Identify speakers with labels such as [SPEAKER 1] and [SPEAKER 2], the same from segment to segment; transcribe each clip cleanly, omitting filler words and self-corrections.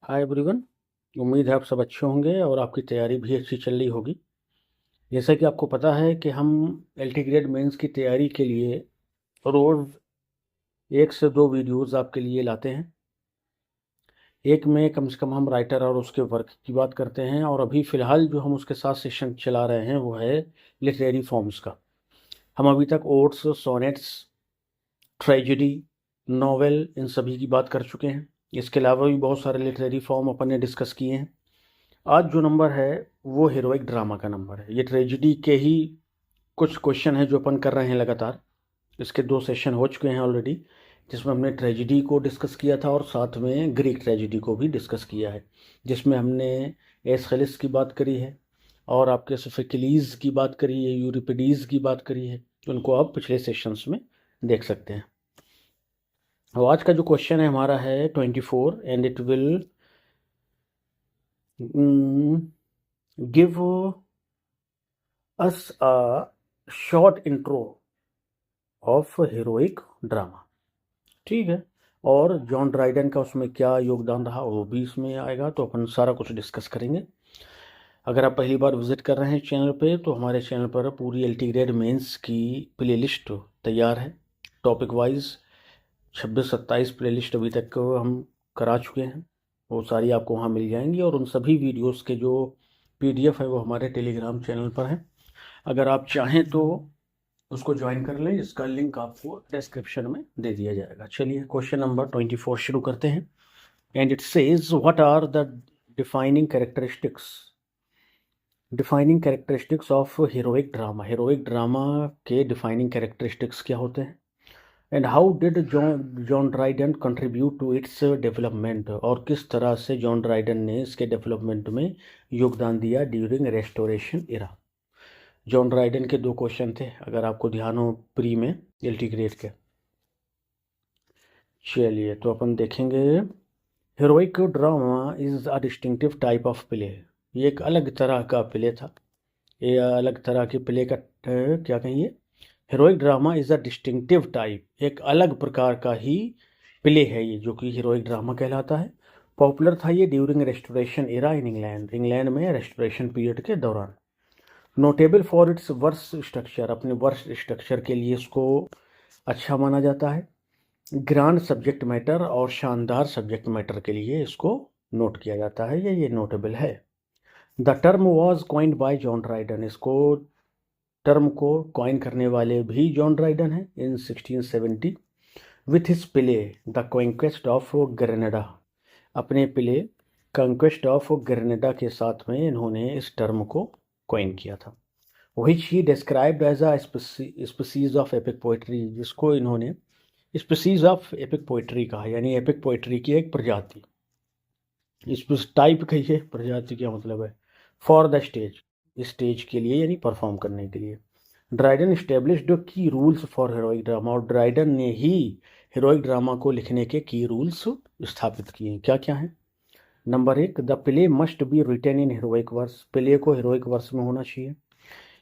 [SPEAKER 1] Hi everyone. उम्मीद है आप सब अच्छे होंगे और आपकी तैयारी भी अच्छी चल रही होगी। जैसा कि आपको पता है कि हम एलटी ग्रेड मेंस की तैयारी के लिए रोज़ 1 से 2 वीडियोस आपके लिए लाते हैं। एक में कम से कम हम राइटर और उसके वर्क की बात करते हैं, और अभी फ़िलहाल जो हम उसके साथ सेशन चला रहे हैं वो है लिटरेरी फॉर्म्स का। हम अभी तक ओड्स, सोनेट्स, ट्रेजेडी, नॉवेल, इन सभी की बात कर चुके हैं। इसके अलावा भी बहुत सारे लिटरेरी फॉर्म अपन ने डिस्कस किए हैं। आज जो नंबर है वो हीरोइक ड्रामा का नंबर है। ये ट्रेजिडी के ही कुछ क्वेश्चन है जो अपन कर रहे हैं लगातार। इसके 2 सेशन हो चुके हैं ऑलरेडी, जिसमें हमने ट्रेजिडी को डिस्कस किया था और साथ में ग्रीक ट्रेजिडी को भी डिस्कस किया है, जिसमें हमने एस्खेलिस की बात करी है और आपके सोफोक्लीज की बात करी है, यूरिपिडीज की बात करी है। उनको आप पिछले सेशंस में देख सकते हैं। और आज का जो क्वेश्चन है हमारा है 24, and it will give us a short intro of heroic drama। ठीक है, और जॉन ड्राइडन का उसमें क्या योगदान रहा वो भी इसमें आएगा, तो अपन सारा कुछ डिस्कस करेंगे। अगर आप पहली बार विजिट कर रहे हैं चैनल पे, तो हमारे चैनल पर पूरी एलटी ग्रेड मेंस की प्लेलिस्ट तैयार है। टॉपिक वाइज 26-27 प्लेलिस्ट अभी तक हम करा चुके हैं। वो सारी आपको वहाँ मिल जाएंगी, और उन सभी वीडियोस के जो पीडीएफ है वो हमारे टेलीग्राम चैनल पर है। अगर आप चाहें तो उसको ज्वाइन कर लें, इसका लिंक आपको डिस्क्रिप्शन में दे दिया जाएगा। चलिए क्वेश्चन नंबर 24 शुरू करते हैं। And it says what are the defining characteristics of heroic drama. Heroic drama के डिफाइनिंग कैरेक्टरिस्टिक्स क्या होते हैं, and how did John Dryden contribute to its development, और किस तरह से जॉन ड्राइडन ने इसके डेवलपमेंट में योगदान दिया ड्यूरिंग रेस्टोरेशन इरा। जॉन ड्राइडन के 2 क्वेश्चन थे, अगर आपको ध्यान हो प्री में एलटी ग्रेड के। चलिए तो अपन देखेंगे। Heroic drama is a distinctive type of play. ये एक अलग तरह का प्ले था। ये अलग तरह के प्ले का क्या कहिए, heroic drama is a distinctive type, एक अलग प्रकार का ही प्ले है ये, जो कि हीरोइक ड्रामा कहलाता है। पॉपुलर था ये during restoration era in England, England में रेस्टोरेशन पीरियड के दौरान। Notable for its verse structure, अपने वर्स स्ट्रक्चर के लिए इसको अच्छा माना जाता है। ग्रांड सब्जेक्ट मैटर और शानदार सब्जेक्ट मैटर के लिए इसको नोट किया जाता है, ये नोटेबल है। The term was coined by John Dryden, इसको टर्म को कॉइन करने वाले भी जॉन ड्राइडन हैं in 1670 with his play the conquest of Granada. अपने प्ले कॉन्क्वेस्ट ऑफ ग्रेनेडा के साथ में इन्होंने इस टर्म को कॉइन किया था। which he described as a species of epic poetry, जिसको इन्होंने species of epic poetry कहा, यानी epic poetry की एक प्रजाति। इस टाइप का ये प्रजाति क्या मतलब है, फॉर द स्टेज, स्टेज के लिए यानी परफॉर्म करने के लिए। ड्राइडन स्टेब्लिश्ड की रूल्स फॉर हीरोइक ड्रामा, और ड्राइडन ने ही हीरोइक ड्रामा को लिखने के की रूल्स स्थापित किए। क्या क्या है? Number 1, the play must be written in heroic verse, play को हीरोइक वर्स में होना चाहिए।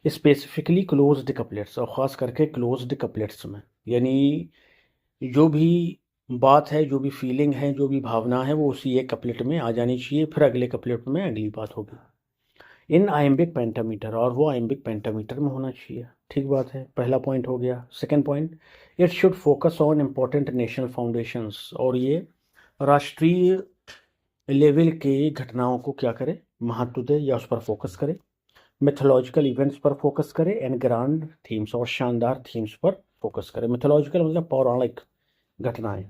[SPEAKER 1] स्पेसिफिकली क्लोज्ड कपलेट्स, और ख़ास करके क्लोज्ड कपलेट्स में, यानी जो भी बात है, जो भी फीलिंग है, जो भी भावना है, वो उसी एक कपलेट में आ जानी चाहिए, फिर अगले कपलेट में अगली बात होगी। इन आइम्बिक पेंटामीटर, और वो आइम्बिक पेंटामीटर में होना चाहिए। ठीक बात है, पहला पॉइंट हो गया। Second point, it should focus on important national foundations, और ये राष्ट्रीय लेवल के घटनाओं को क्या करे, महत्व दे या उस पर फोकस करे। मिथोलॉजिकल इवेंट्स पर फोकस करें, एंड ग्रांड थीम्स, और शानदार थीम्स पर फोकस करें। मिथोलॉजिकल मतलब पौराणिक घटनाएं।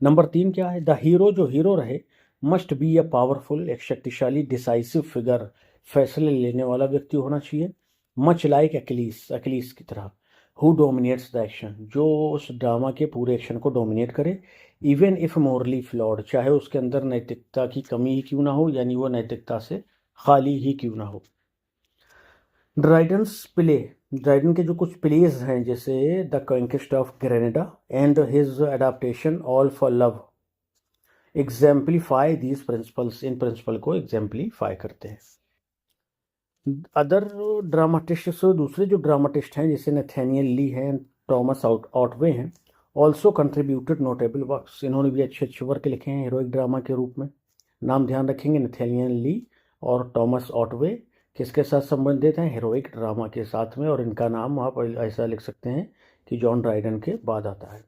[SPEAKER 1] नंबर 3 क्या है, द हीरो, जो हीरो रहे, मस्ट बी अ पावरफुल, एक शक्तिशाली डिसाइसिव फिगर, फैसले लेने वाला व्यक्ति होना चाहिए। मच लाइक अकिलीस, अकिलीस की तरह। हु डोमिनेट्स द एक्शन, जो उस ड्रामा के पूरे एक्शन को डोमिनेट करे। इवन इफ मोरली फ्लॉड, चाहे उसके अंदर नैतिकता की कमी ही क्यों ना हो, यानी वो नैतिकता से खाली ही क्यों ना हो। ड्राइडन्स प्ले, ड्राइडन के जो कुछ प्लेज हैं, जैसे the conquest of Granada and his adaptation all for love, exemplify these principles, इन प्रिंसिपल को एग्जाम्पलीफाई करते हैं। अदर ड्रामाटिस्ट, दूसरे जो ड्रामाटिस्ट हैं, जैसे नेथेनियल ली हैं, टॉमस ऑटवे हैं, ऑल्सो कंट्रीब्यूटेड नोटेबल वर्क्स, इन्होंने भी अच्छे अच्छे वर्क लिखे हैं हीरोइक ड्रामा के रूप में। नाम ध्यान रखेंगे, नथेनियल ली और थॉमस ऑटवे किसके साथ संबंधित हैं, हीरोइक ड्रामा के साथ में, और इनका नाम आप ऐसा लिख सकते हैं कि जॉन ड्राइडन के बाद आता है।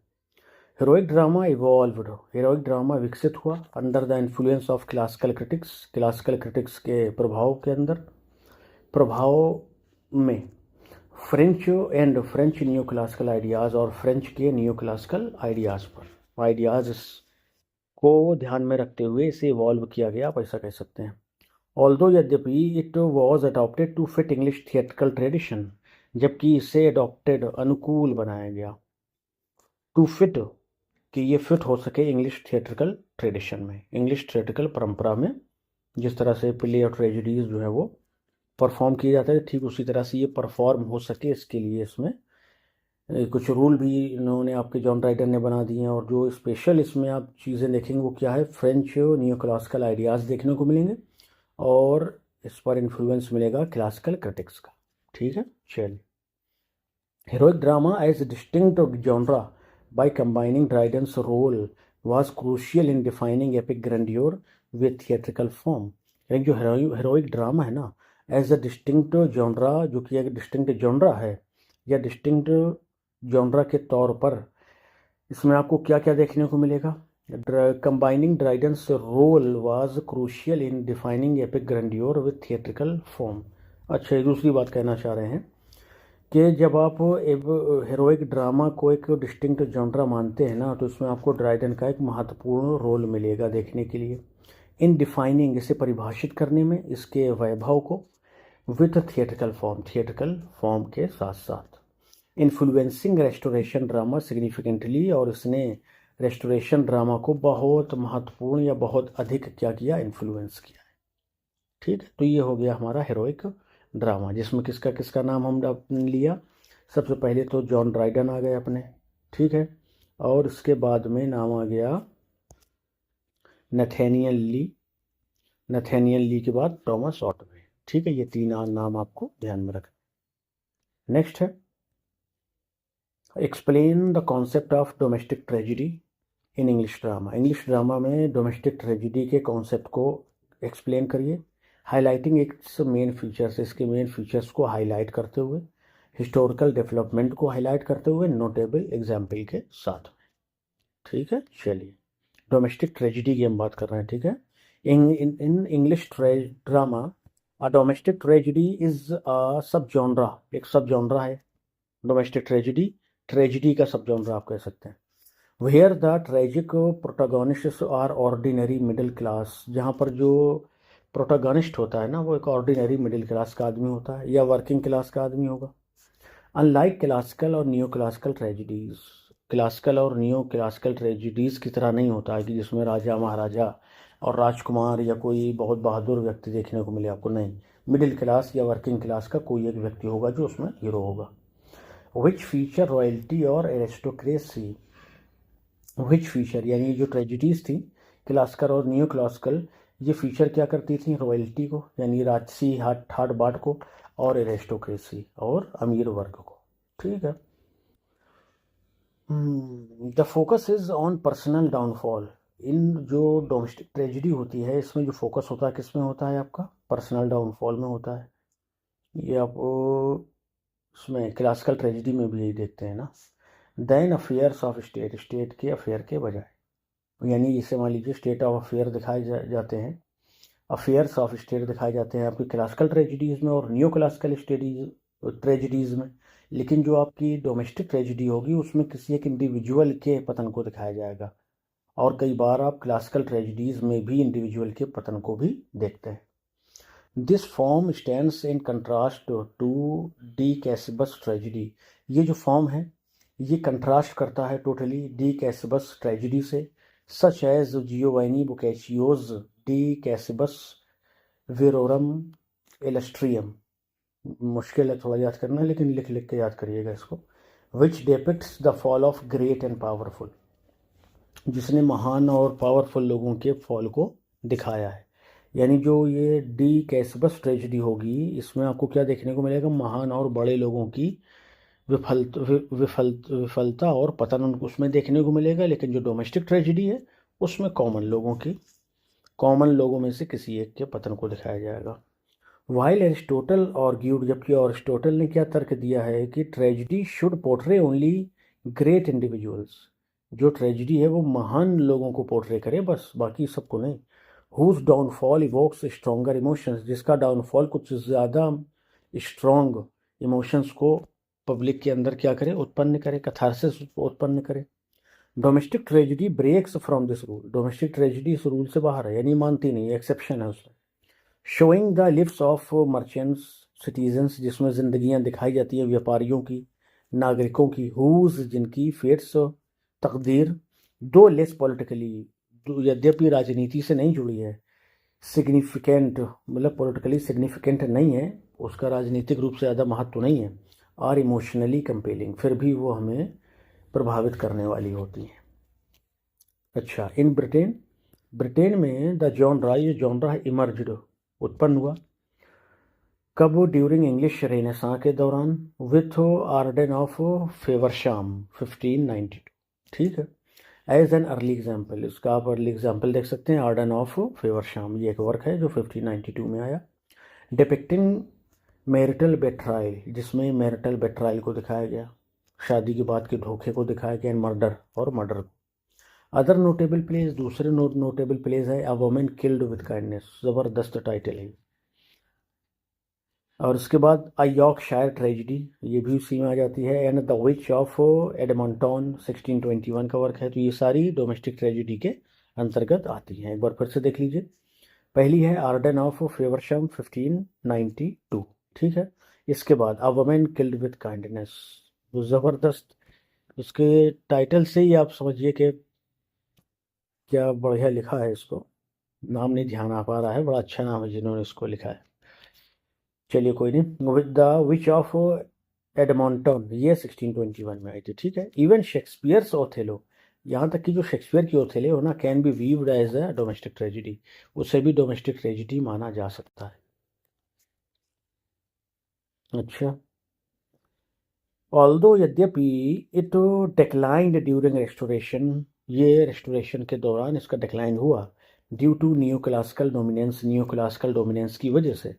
[SPEAKER 1] Heroic drama evolved, heroic drama विकसित हुआ under the influence of classical critics, classical critics के प्रभाव के अंदर, प्रभाव में French and French new classical ideas, और फ्रेंच के न्यू क्लासिकल आइडियाज़ पर, आइडियाज़ को ध्यान में रखते हुए इसे इवॉल्व किया गया, आप ऐसा कह सकते हैं। ऑल्दो यद्यपि it was adopted to fit English theatrical tradition, जबकि इसे अडॉप्टेड अनुकूल बनाया गया, टू फिट कि ये फिट हो सके इंग्लिश थिएट्रिकल ट्रेडिशन में, इंग्लिश थिएट्रिकल परंपरा में, जिस तरह से प्ले और ट्रेजिडीज जो है वो परफॉर्म किए जाते हैं, ठीक उसी तरह से ये परफॉर्म हो सके, इसके लिए इसमें कुछ रूल भी इन्होंने आपके जॉन राइडर ने बना दिए हैं। और जो स्पेशल इसमें आप चीज़ें देखेंगे वो क्या है, फ्रेंच न्यू क्लासिकल आइडियाज़ देखने को मिलेंगे, और इस पर इन्फ्लुएंस मिलेगा क्लासिकल क्रिटिक्स का। ठीक है, चलिए। Heroic drama as distinct genre by combining Dryden's role was crucial in defining epic grandeur with theatrical form। यानी जो heroic ड्रामा है ना, एज अ डिस्टिंक्ट जॉनरा, जो कि एक डिस्टिंक्ट जॉनरा है या डिस्टिंक्ट जॉनरा के तौर पर, इसमें आपको क्या क्या देखने को मिलेगा, combining Dryden's role was crucial in defining epic grandeur with theatrical form. अच्छा, दूसरी बात कहना चाह रहे हैं कि जब आप हीरोइक ड्रामा को एक डिस्टिंक्ट जॉनरा मानते हैं ना, तो इसमें आपको ड्राइडन का एक महत्वपूर्ण रोल मिलेगा देखने के लिए, इन डिफाइनिंग, इसे परिभाषित करने में, इसके वैभव को, विथ थिएट्रिकल फॉर्म के साथ साथ, इन्फ्लुएंसिंग रेस्टोरेशन ड्रामा सिग्निफिकेंटली, और इसने रेस्टोरेशन ड्रामा को बहुत महत्वपूर्ण या बहुत अधिक क्या किया, इन्फ्लुएंस किया है। ठीक है, तो ये हो गया हमारा हीरोइक ड्रामा, जिसमें किसका किसका नाम हमने लिया, सबसे पहले तो जॉन ड्राइडन आ गए अपने, ठीक है, और उसके बाद में नाम आ गया नथेनियल ली के बाद थॉमस ऑटवे। ठीक है, ये तीन नाम आपको ध्यान में रखना। नेक्स्ट है, explain the concept of domestic tragedy in English drama. English drama में डोमेस्टिक ट्रेजिडी के कॉन्सेप्ट को एक्सप्लेन करिए, हाईलाइटिंग इट्स मेन फीचर्स, इसके मेन फीचर्स को हाईलाइट करते हुए, हिस्टोरिकल डेवलपमेंट को हाईलाइट करते हुए, नोटेबल एग्जाम्पल के साथ में। ठीक है, चलिए, डोमेस्टिक ट्रेजिडी की हम बात कर रहे हैं। ठीक है, in English drama a domestic tragedy is a सब जॉनरा, एक सब जॉनरा है डोमेस्टिक ट्रेजिडी का सब जॉनरा आप कह सकते हैं। Where the tragic protagonists are ordinary middle class, जहाँ पर जो प्रोटागनिस्ट होता है ना, वो एक ऑर्डिनरी मिडिल क्लास का आदमी होता है या वर्किंग क्लास का आदमी होगा। अनलाइक क्लासिकल और न्यू क्लासिकल ट्रेजिडीज, क्लासिकल और न्यू क्लासिकल ट्रेजिडीज़ की तरह नहीं होता है कि जिसमें राजा महाराजा और राजकुमार या कोई बहुत बहादुर व्यक्ति देखने को मिले आपको, नहीं, मिडिल क्लास या वर्किंग क्लास का कोई एक व्यक्ति होगा जो उसमें हीरो होगा। विच फीचर रॉयल्टी और एरिस्टोक्रेसी, विच फीचर यानी जो ट्रेजिडीज़ थी क्लासिकल और न्यू क्लासिकल, ये फीचर क्या करती थी, रॉयल्टी को यानी राजसी ठाट बाट को, और एरिस्टोक्रेसी और अमीर वर्ग को। ठीक है, the focus is on personal downfall. In जो डोमेस्टिक ट्रेजिडी होती है इसमें जो फोकस होता है किस में होता है, आपका पर्सनल डाउनफॉल में होता है। ये आप उसमें क्लासिकल ट्रेजिडी में भी यही देखते हैं ना। Then affairs of state, state के अफेयर के बजाय, यानी जैसे मान लीजिए स्टेट ऑफ अफेयर दिखाए जाते हैं, अफेयर्स ऑफ स्टेट दिखाए जाते हैं आपकी क्लासिकल ट्रेजिडीज़ में और न्यू क्लासिकल ट्रेजिडीज़ में, लेकिन जो आपकी डोमेस्टिक ट्रेजिडी होगी उसमें किसी एक इंडिविजुअल के पतन को दिखाया जाएगा, और कई बार आप क्लासिकल ट्रेजिडीज़ में भी इंडिविजुअल के पतन को भी देखते हैं। This form stands in contrast to de casibus tragedy, ये जो फॉर्म है ये कंट्रास्ट करता है टोटली डी कैसिबस ट्रेजिडी से, सच एज जियोवानी बोकाचियोज डी कैसिबस वेरोरम इलस्ट्रियम, मुश्किल है थोड़ा याद करना, लेकिन लिख लिख के याद करिएगा इसको। Which depicts the fall of great and powerful, जिसने महान और पावरफुल लोगों के फॉल को दिखाया है। यानी जो ये डी कैसिबस ट्रेजिडी होगी इसमें आपको क्या देखने को मिलेगा, महान और बड़े लोगों की विफलता और पतन उनको उसमें देखने को मिलेगा। लेकिन जो डोमेस्टिक ट्रेजिडी है उसमें कॉमन लोगों में से किसी एक के पतन को दिखाया जाएगा। वाइल एरिस्टोटल आर्ग्यूड, जबकि एरिस्टोटल ने क्या तर्क दिया है कि tragedy should portray only great individuals, जो ट्रेजिडी है वो महान लोगों को पोर्ट्रे करे बस, बाकी सबको नहीं। Whose downfall evokes stronger emotions, जिसका डाउनफॉल कुछ ज़्यादा स्ट्रॉन्ग इमोशंस को पब्लिक के अंदर क्या करे, उत्पन्न करे, कैथारसिस उत्पन्न करे। Domestic tragedy breaks from this rule, domestic tragedy इस रूल से बाहर है, यानी मानती नहीं, एक्सेप्शन है उसमें। Showing the lives of merchants citizens, जिसमें जिंदगियां दिखाई जाती हैं व्यापारियों की, नागरिकों की, हुज, जिनकी फेट्स तकदीर, दो लेस पॉलिटिकली, यद्यपि राजनीति से नहीं जुड़ी है, सिग्निफिकेंट मतलब पॉलिटिकली सिग्निफिकेंट नहीं है, उसका राजनीतिक रूप से ज़्यादा महत्व नहीं है, और इमोशनली कंपेलिंग, फिर भी वो हमें प्रभावित करने वाली होती हैं। अच्छा, इन ब्रिटेन में द जॉनरा, ये जॉनरा इमर्ज्ड, उत्पन्न हुआ कब, ड्यूरिंग इंग्लिश रेनेसां के दौरान, विथ आर्डन ऑफ फेवरशाम 1592, ठीक है। एज एन अर्ली एग्जाम्पल, इसका आप अर्ली एग्जाम्पल देख सकते हैं, आर्डन ऑफ फेवरशाम, ये एक वर्क है जो 1592 में आया, डिपिक्टिंग मैरिटल बेट्रायल, जिसमें मैरिटल बेट्रायल को दिखाया गया, शादी के बाद के धोखे को दिखाया गया, मर्डर और मर्डर को। अदर नोटेबल प्लेस, दूसरे नोटेबल प्लेस है a woman killed with kindness, ज़बरदस्त टाइटल है। और उसके बाद अ यॉर्कशायर ट्रेजिडी, ये भी उसी में आ जाती है, and the which of Edmonton 1621 का वर्क है। तो ये सारी डोमेस्टिक ट्रेजिडी के अंतर्गत आती हैं। एक बार फिर से देख लीजिए, पहली है आर्डन ऑफ फेवरशम 1592, ठीक है। इसके बाद a woman killed with kindness, वो ज़बरदस्त, उसके टाइटल से ही आप समझिए कि क्या बढ़िया लिखा है। इसको नाम नहीं ध्यान आ पा रहा है, बड़ा अच्छा नाम है जिन्होंने इसको लिखा है। चलिए कोई नहीं, with the which of Edmonton, ये 1621 में आई थी, ठीक है। इवन शेक्सपियर्स ओथेलो, यहाँ तक कि जो शेक्सपियर की ओथेलो ना, can be viewed as a domestic tragedy, उसे भी डोमेस्टिक ट्रेजिडी माना जा सकता है। अच्छा, ऑल्दो, यद्यपि इट डिक्लाइंड ड्यूरिंग रेस्टोरेशन, ये रेस्टोरेशन के दौरान इसका डिक्लाइन हुआ, due to new classical dominance की वजह से।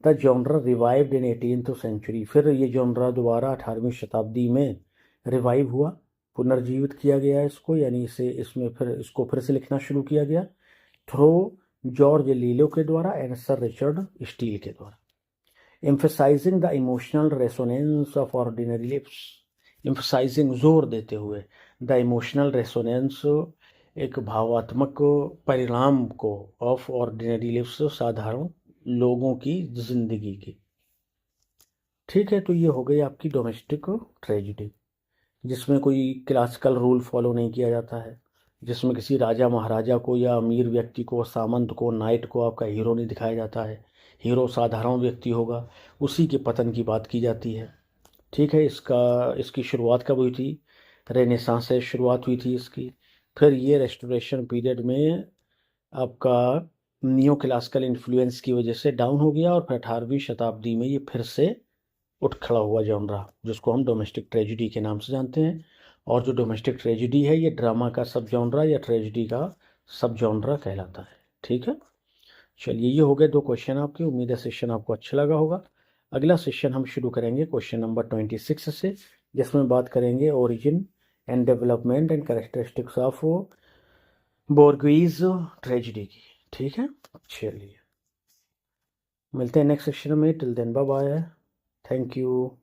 [SPEAKER 1] The genre revived in 18th century, फिर ये जॉनरा दोबारा 18वीं शताब्दी में रिवाइव हुआ, पुनर्जीवित किया गया इसको, यानी इसको फिर से लिखना शुरू किया गया, थ्रो जॉर्ज लीलो के द्वारा एंड सर रिचर्ड स्टील के द्वारा। emphasizing the emotional resonance of ordinary lives, emphasizing, जोर देते हुए, the emotional resonance, एक भावात्मक परिणाम को, of ordinary lives, साधारण लोगों की जिंदगी की, ठीक है। तो ये हो गई आपकी डोमेस्टिक ट्रेजिडी, जिसमें कोई क्लासिकल रूल फॉलो नहीं किया जाता है, जिसमें किसी राजा महाराजा को या अमीर व्यक्ति को, सामंत को, नाइट को आपका हीरो नहीं दिखाया जाता है, हीरो साधारण व्यक्ति होगा, उसी के पतन की बात की जाती है, ठीक है। इसकी शुरुआत कब हुई थी, रेनेसां से शुरुआत हुई थी इसकी, फिर ये रेस्टोरेशन पीरियड में आपका नियो क्लासिकल इन्फ्लुएंस की वजह से डाउन हो गया, और फिर 18वीं शताब्दी में ये फिर से उठ खड़ा हुआ जॉनरा, जिसको हम डोमेस्टिक ट्रेजिडी के नाम से जानते हैं। और जो डोमेस्टिक ट्रेजिडी है ये ड्रामा का सब जॉनरा या ट्रेजिडी का सब जॉनरा कहलाता है, ठीक है। चलिए, ये हो गए 2 क्वेश्चन आपके, उम्मीद है सेशन आपको अच्छा लगा होगा। अगला सेशन हम शुरू करेंगे क्वेश्चन नंबर 26 से, जिसमें बात करेंगे origin and development and characteristics of bourgeois tragedy की, ठीक है। चलिए, मिलते हैं नेक्स्ट सेशन में, till then bye bye, thank you.